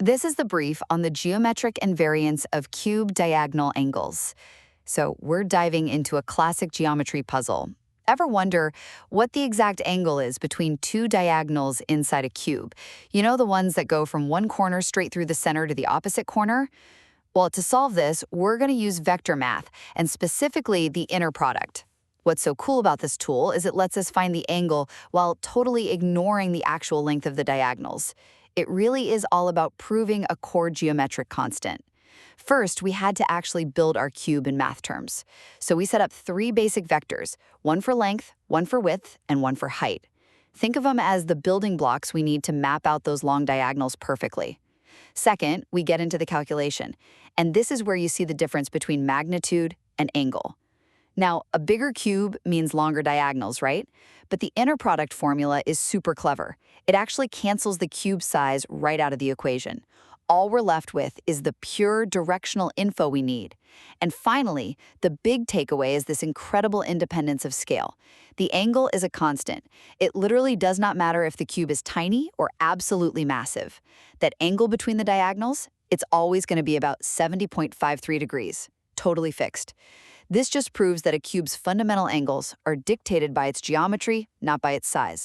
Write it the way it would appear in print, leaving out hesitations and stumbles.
This is the brief on the geometric invariance of cube diagonal angles. So we're diving into a classic geometry puzzle. Ever wonder what the exact angle is between two diagonals inside a cube? You know, the ones that go from one corner straight through the center to the opposite corner? Well, to solve this, we're going to use vector math, and specifically the inner product. What's so cool about this tool is it lets us find the angle while totally ignoring the actual length of the diagonals. It really is all about proving a core geometric constant. First, we had to actually build our cube in math terms. So we set up three basic vectors, one for length, one for width, and one for height. Think of them as the building blocks we need to map out those long diagonals perfectly. Second, we get into the calculation, and this is where you see the difference between magnitude and angle. Now, a bigger cube means longer diagonals, right? But the inner product formula is super clever. It actually cancels the cube size right out of the equation. All we're left with is the pure directional info we need. And finally, the big takeaway is this incredible independence of scale. The angle is a constant. It literally does not matter if the cube is tiny or absolutely massive. That angle between the diagonals, it's always going to be about 70.53 degrees, totally fixed. This just proves that a cube's fundamental angles are dictated by its geometry, not by its size.